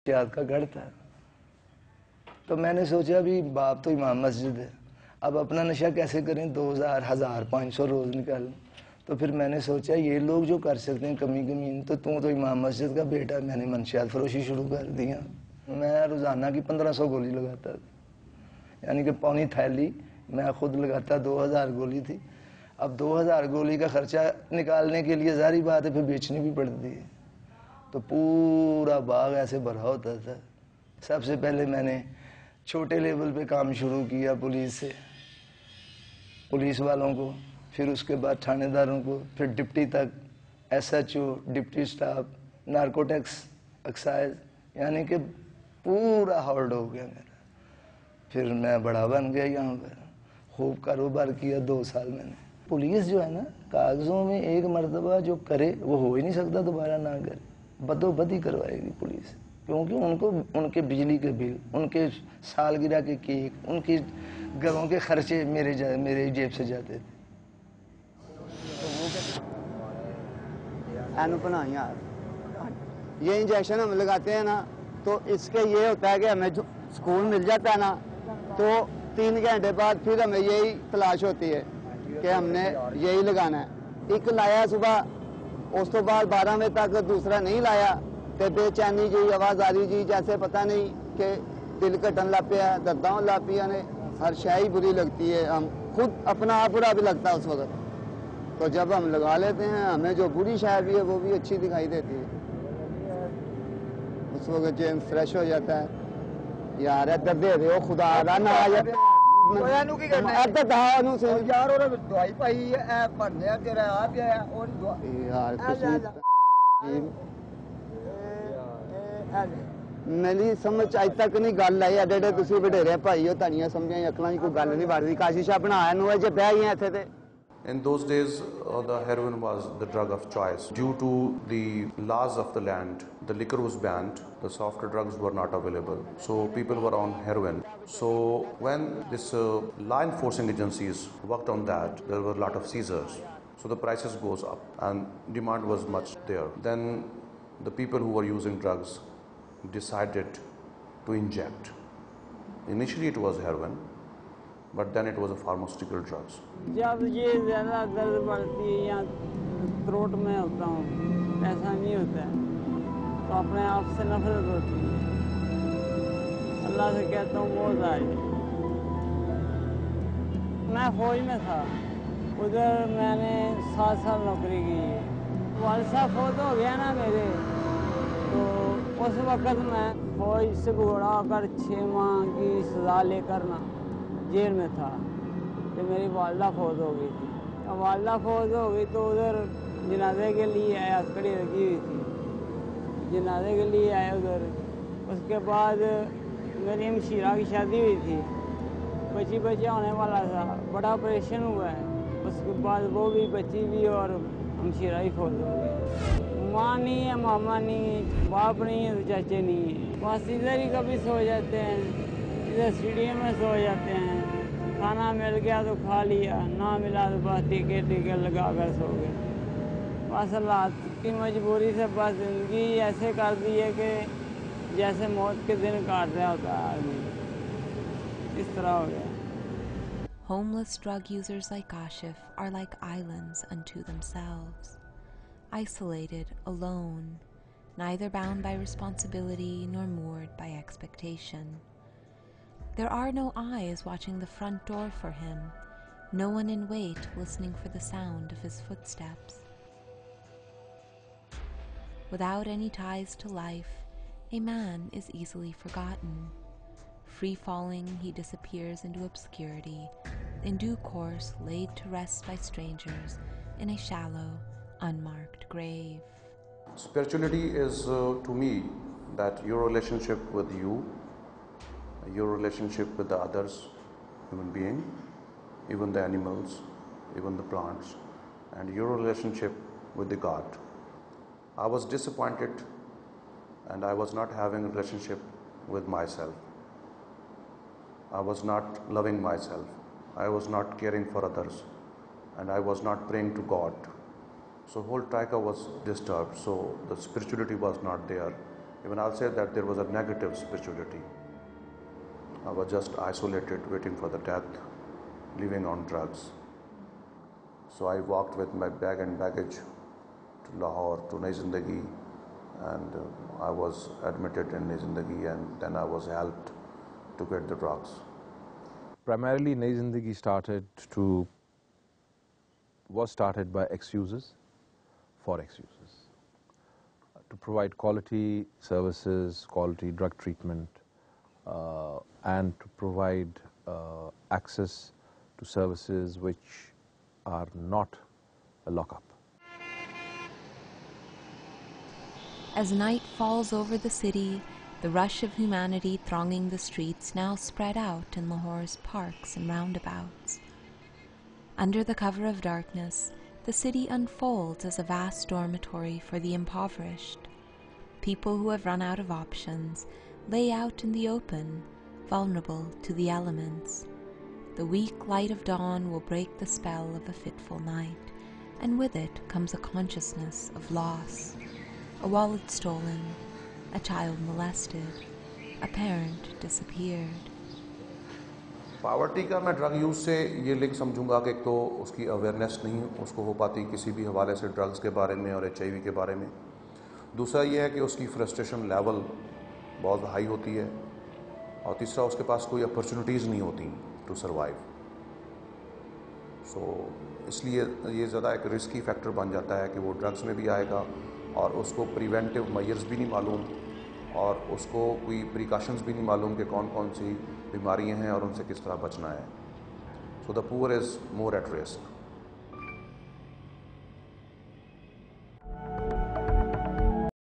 याद का गढ़ था। तो मैंने सोचा भी बाप तो इमाम मस्जिद है, अब अपना नशा कैसे करें, 2000, 1500 रोज़ निकालें। तो फिर मैंने सोचा ये लोग जो कर सकते हैं कमी कमी, तो तू तो इमाम मस्जिद का बेटा। मैंने मंशियात फरोशी शुरू कर दिया। मैं रोज़ाना की 1500 गोली लगाता था, यानी कि पौनी थैली मैं खुद लगाता। 2000 गोली थी। अब 2000 गोली का खर्चा निकालने के लिए जारी बात है फिर बेचनी भी पड़ती है। तो पूरा बाग ऐसे भरा होता था। सबसे पहले मैंने छोटे लेवल पे काम शुरू किया, पुलिस से, पुलिस वालों को, फिर उसके बाद थानेदारों को, फिर डिप्टी तक, SHO, deputy staff, narcotics, excise, यानी कि पूरा हॉल्ड हो गया मेरा। फिर मैं बड़ा बन गया यहाँ पर, खूब कारोबार किया 2 साल मैंने। पुलिस जो है ना, कागज़ों में एक मरतबा जो करे वो हो ही नहीं सकता दोबारा ना करे, बदोबदी करवाएगी पुलिस। क्योंकि उनको उनके बिजली के बिल, उनके सालगिरह के केक, उनके घरों के खर्चे मेरे जेब से जाते थे। ये इंजेक्शन हम लगाते हैं ना, तो इसके ये होता है कि हमें जो सुकून मिल जाता है ना, तो 3 घंटे बाद फिर हमें यही तलाश होती है कि हमने यही लगाना है। एक लाया सुबह, उस तो बाद 12 बजे तक दूसरा नहीं लाया, तो बेचैनी जी, आवाज़ आ रही जी, जैसे पता नहीं कि दिल कटन लग पिया, दर्दां होन लग पिया ने, हर शाही बुरी लगती है। हम खुद अपना आप बुरा भी लगता है उस वक्त। तो जब हम लगा लेते हैं, हमें जो बुरी शाय भी है वो भी अच्छी दिखाई देती है। उस वक्त चैन फ्रेश हो जाता है। यार इधर दे दे ओ खुदा दा ना आ जाए ਨੂੰ ਕੀ ਕਰਨਾ ਹੈ ਇੱਧਰ ਦਾ ਨੂੰ ਸੇ ਯਾਰ ਉਹ ਦਵਾਈ ਪਾਈ ਐ ਭਰਨਿਆ ਤੇਰਾ ਆ ਪਿਆ ਉਹ यार मेरी समझ अज तक नहीं गल आई। एडे एडे तुसीं वडेरे भाई हो, तुहाडियां समझां अकलां च कोई गल नहीं वड़दी। काशिशा बनाया नूं जे बह गईयां इत्थे ते। In those days, the heroin was the drug of choice. Due to the laws of the land, the liquor was banned, the softer drugs were not available. So people were on heroin. So when this law enforcing agencies worked on that, there were a lot of seizures. So the prices goes up and demand was much there. Then the people who were using drugs decided to inject. Initially it was heroin, but then it was a pharmaceutical drugs. जब ये ज़्यादा दर्द बढ़ती है या throat में होता हूँ, ऐसा नहीं होता है, तो अपने आप से नफरत होती है। अल्लाह से कहता हूँ मौत आ जाए। मैं फौज में था, उधर मैंने 7 साल नौकरी की है। वालिद साहब फौत हो गया ना मेरे, तो उस वक़्त मैं फौज से घोड़ा होकर 6 माह की सज़ा लेकर ना जेल में था। तो मेरी वालदा फौत हो गई थी। अब वालदा फौत हो गई तो उधर जनाजे के लिए आया, कड़ी लगी हुई थी, जनाजे के लिए आया उधर। उसके बाद मेरी हमशीरा की शादी हुई थी, बच्चा होने वाला था, बड़ा ऑपरेशन हुआ है। उसके बाद वो भी बच्ची भी और हमशीरा ही फौत हो गई। माँ नहीं है, मामा नहीं है, बाप नहीं है, चाचे नहीं है। बस इधर ही कभी सो जाते हैं, इधर स्टेडियम में सो जाते हैं। खाना मिल गया तो खा लिया, ना मिला तो बस टीके लगा कर सो गए। बस हालात की मजबूरी से बस ज़िंदगी ऐसे कर दी है कि जैसे मौत के दिन काट रहा होता है आदमी, इस तरह हो गया। Homeless drug users like Kashif are like islands unto themselves, isolated, alone, neither bound by responsibility nor moored by expectation. There are no eyes watching the front door for him, no one in wait listening for the sound of his footsteps. Without any ties to life, a man is easily forgotten. Free-falling, he disappears into obscurity, in due course laid to rest by strangers in a shallow, unmarked grave. Spirituality is, to me, that your relationship with you, your relationship with the others, human being, even the animals, even the plants, and your relationship with the God. I was disappointed and I was not having a relationship with myself. I was not loving myself. I was not caring for others, and I was not praying to God. So whole trika was disturbed, so the spirituality was not there Even I'll say that there was a negative spirituality. I was just isolated, waiting for the death, living on drugs. So I walked with my bag and baggage to Lahore, to Nai Zindagi, and I was admitted in Nai Zindagi, and then I was helped to get the drugs. Primarily, Nai Zindagi was started by ex-users for ex-users to provide quality services, quality drug treatment, and to provide access to services which are not a lockup. As night falls over the city, the rush of humanity thronging the streets now spread out in Lahore's parks and roundabouts. Under the cover of darkness, the city unfolds as a vast dormitory for the impoverished. People who have run out of options lay out in the open, vulnerable to the elements. The weak light of dawn will break the spell of a fitful night, and with it comes a consciousness of loss. A wallet stolen, a child molested, a parent disappeared. Poverty का मैं drug use से ये link समझूंगा कि एक तो उसकी awareness नहीं उसको हो पाती किसी भी हवाले से ड्रग्स के बारे में और HIV के बारे में। दूसरा ये है कि उसकी फ्रस्ट्रेशन लेवल बहुत हाई होती है, और तीसरा उसके पास कोई अपॉर्चुनिटीज़ नहीं होती टू सर्वाइव। सो इसलिए ये ज़्यादा एक रिस्की फैक्टर बन जाता है कि वो ड्रग्स में भी आएगा और उसको प्रिवेंटिव मेजर्स भी नहीं मालूम और उसको कोई प्रिकॉशंस भी नहीं मालूम कि कौन कौन सी बीमारियां हैं और उनसे किस तरह बचना है। So the poor is more at risk.